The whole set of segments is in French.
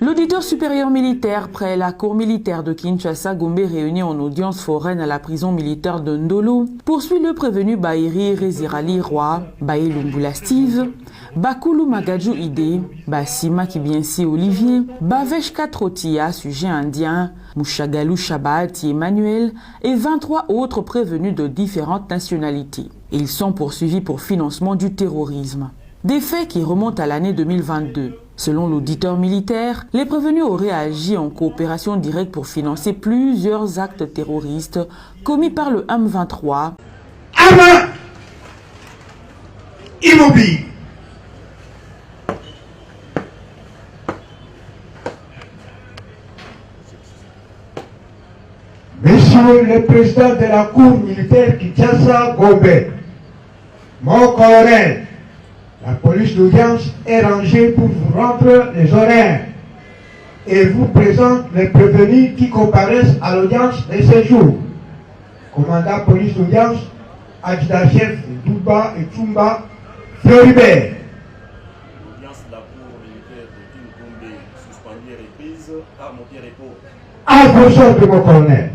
L'auditeur supérieur militaire près la cour militaire de Kinshasa, Gombe, réuni en audience foraine à la prison militaire de Ndolo, poursuit le prévenu Baïri Rezirali Roi, Baï Lumbula Steve, Bakulu Magadjou Ide, Basima Kibiensi Olivier, Bavesh Katrotia, sujet indien, Mouchagalou Shabati Emmanuel et 23 autres prévenus de différentes nationalités. Ils sont poursuivis pour financement du terrorisme. Des faits qui remontent à l'année 2022. Selon l'auditeur militaire, les prévenus auraient agi en coopération directe pour financer plusieurs actes terroristes commis par le M23. Arma immobile. Monsieur le président de la cour militaire Kinshasa, Gombe, mon colonel, la police d'audience est rangée pour vous rendre les horaires et vous présente les prévenus qui comparaissent à l'audience de ce jour. Commandant police d'audience, adjudant-chef Douba et Tsumba, Floribert. L'audience de la cour militaire de Gombe suspendue et reprise par mon pied repos. À vos ordres, mon colonel.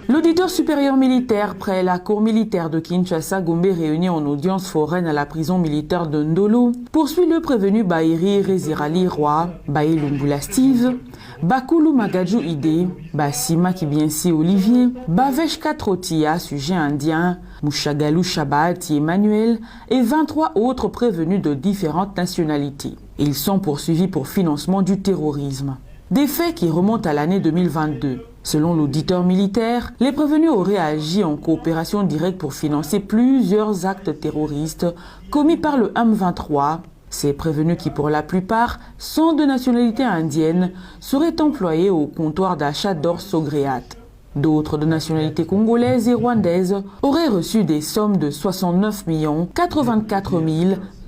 L'auditeur supérieur militaire près la cour militaire de Kinshasa, Gombe, réuni en audience foraine à la prison militaire de Ndolo, poursuit le prévenu Baïri Rezirali Roi, Baï Lumbula Steve, Bakulu Magadjou Ide, Basima Kibiensi Olivier, Bavesh Katrotia, sujet indien, Mouchagalou Shabati Emmanuel et 23 autres prévenus de différentes nationalités. Ils sont poursuivis pour financement du terrorisme. Des faits qui remontent à l'année 2022. Selon l'auditeur militaire, les prévenus auraient agi en coopération directe pour financer plusieurs actes terroristes commis par le M23. Ces prévenus qui, pour la plupart, sont de nationalité indienne, seraient employés au comptoir d'achat d'or Sogréat. D'autres de nationalité congolaise et rwandaise auraient reçu des sommes de 69 084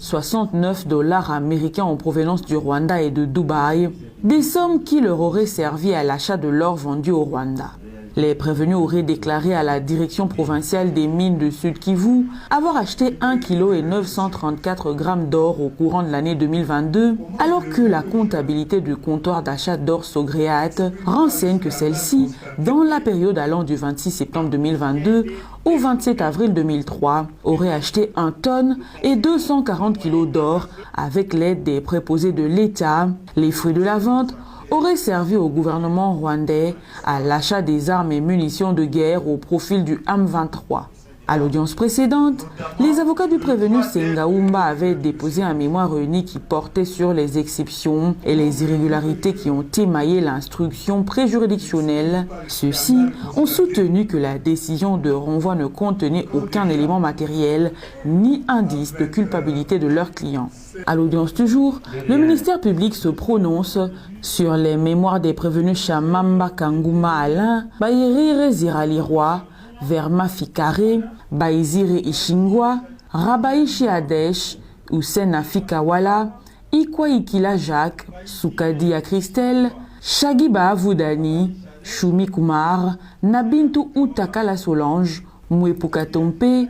069 dollars américains en provenance du Rwanda et de Dubaï, des sommes qui leur auraient servi à l'achat de l'or vendu au Rwanda. Les prévenus auraient déclaré à la direction provinciale des mines de Sud Kivu avoir acheté 1 kg et 934 grammes d'or au courant de l'année 2022, alors que la comptabilité du comptoir d'achat d'or Sogréat renseigne que celle-ci, dans la période allant du 26 septembre 2022 au 27 avril 2003, aurait acheté 1 tonne et 240 kg d'or avec l'aide des préposés de l'État. Les fruits de la vente aurait servi au gouvernement rwandais à l'achat des armes et munitions de guerre au profil du M23. À l'audience précédente, les avocats du prévenu Sengaumba avaient déposé un mémoire réuni qui portait sur les exceptions et les irrégularités qui ont émaillé l'instruction préjuridictionnelle. Ceux-ci ont soutenu que la décision de renvoi ne contenait aucun élément matériel ni indice de culpabilité de leurs clients. À l'audience du jour, le ministère public se prononce sur les mémoires des prévenus Chamamba Kanguma Alain, Baïri Rezirali Roi, Verma Fikare, Baizire Ishingwa, Rabaishi Adesh, Hussein Fikawala, Ikwa Ikila Jacques, Soukadia Christelle, Shagiba Avoudani, Choumi Kumar, Nabintu Utakala Solange, Mouepuka Tompe,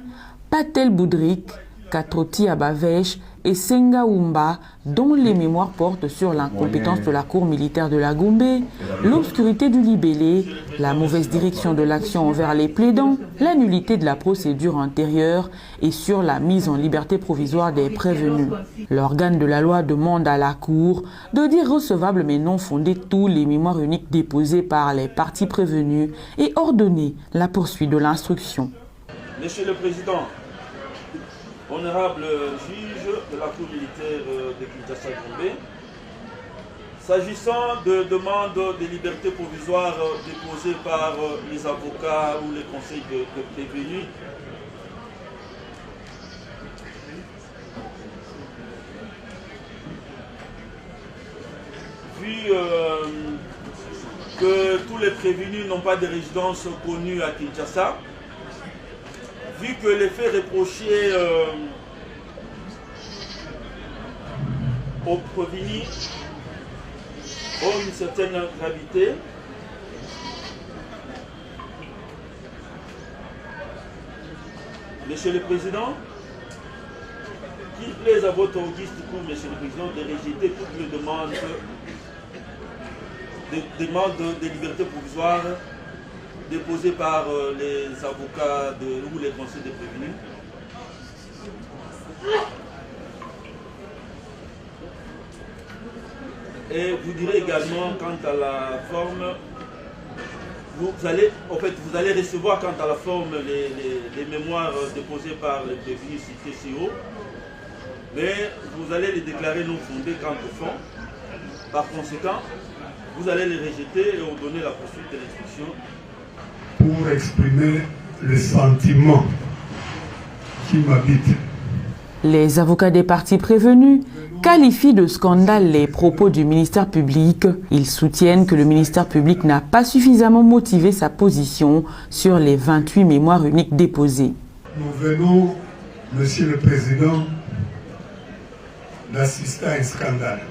Patel Boudrik, Katroti Abavesh et Sengaumba, dont les mémoires portent sur l'incompétence de la cour militaire de la Gombe, l'obscurité du libellé, la mauvaise direction de l'action envers les plaidants, la nullité de la procédure antérieure et sur la mise en liberté provisoire des prévenus. L'organe de la loi demande à la cour de dire recevables mais non fondés tous les mémoires uniques déposés par les parties prévenues et ordonner la poursuite de l'instruction. Monsieur le Président, honorable juge de la cour militaire de Kinshasa-Gombe, s'agissant de demandes de liberté provisoire déposées par les avocats ou les conseils de prévenus, vu que tous les prévenus n'ont pas de résidence connue à Kinshasa, vu que les faits reprochés aux prévenus ont une certaine gravité, Monsieur le Président, qu'il plaise à votre auguste cour, Monsieur le Président, de rejeter toutes les demandes de liberté provisoire déposées par les avocats ou les conseils des prévenus. Et vous direz également quant à la forme, vous allez recevoir quant à la forme les mémoires déposées par les prévenus cités ci haut, mais vous allez les déclarer non fondées quant au fond. Par conséquent, vous allez les rejeter et ordonner la poursuite de l'instruction. Pour exprimer le sentiment qui m'habite. Les avocats des parties prévenus qualifient de scandale les propos du ministère public. Ils soutiennent que le ministère public n'a pas suffisamment motivé sa position sur les 28 mémoires uniques déposées. Nous venons, Monsieur le Président, d'assister à un scandale.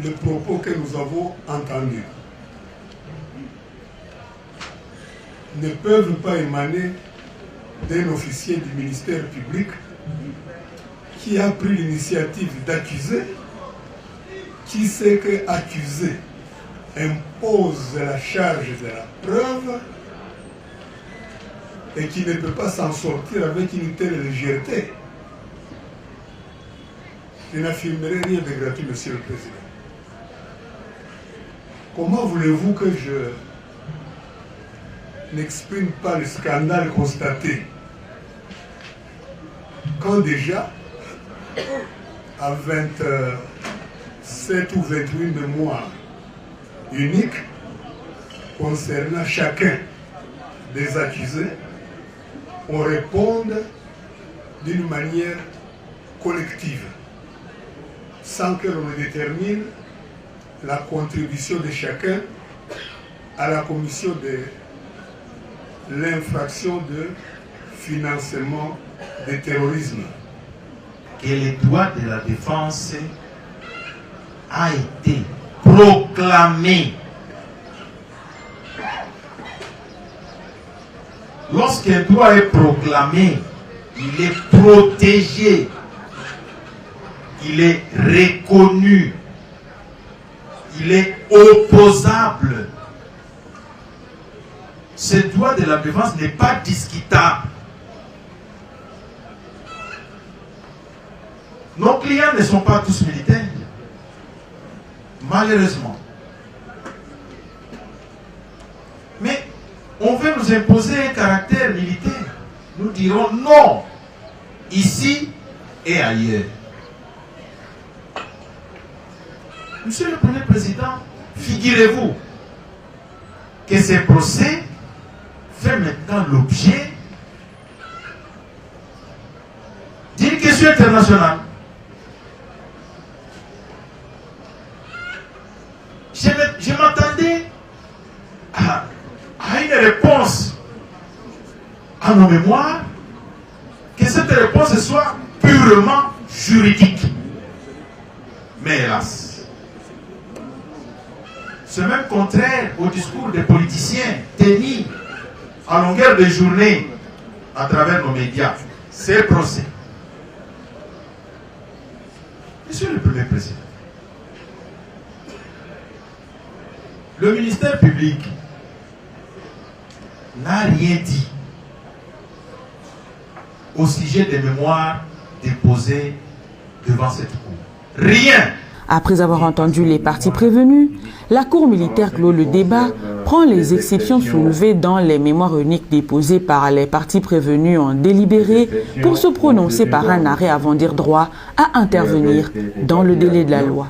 Les propos que nous avons entendus ne peuvent pas émaner d'un officier du ministère public qui a pris l'initiative d'accuser, qui sait que accuser impose la charge de la preuve et qui ne peut pas s'en sortir avec une telle légèreté. Je n'affirmerai rien de gratuit, Monsieur le Président. Comment voulez-vous que je n'exprime pas le scandale constaté quand déjà, à 27 ou 28 mémoires uniques concernant chacun des accusés, on répond d'une manière collective, sans que l'on détermine la contribution de chacun à la commission de l'infraction de financement du terrorisme. Et le droit de la défense a été proclamé. Lorsqu'un droit est proclamé, il est protégé, il est reconnu, il est opposable. Ce droit de la défense n'est pas discutable. Nos clients ne sont pas tous militaires, malheureusement. Mais on veut nous imposer un caractère militaire. Nous dirons non, ici et ailleurs. Monsieur le Premier Président, figurez-vous que ce procès fait maintenant l'objet d'une question internationale. Je m'attendais à une réponse à nos mémoires, que cette réponse soit purement juridique. Mais hélas, c'est même contraire au discours des politiciens tenus à longueur de journée à travers nos médias. Ces procès. Monsieur le Premier Président, le ministère public n'a rien dit au sujet des mémoires déposées devant cette cour. Rien. Après avoir entendu les parties prévenues, la Cour militaire clôt le débat, prend les exceptions soulevées dans les mémoires uniques déposées par les parties prévenues en délibéré pour se prononcer par un arrêt avant dire droit à intervenir dans le délai de la loi.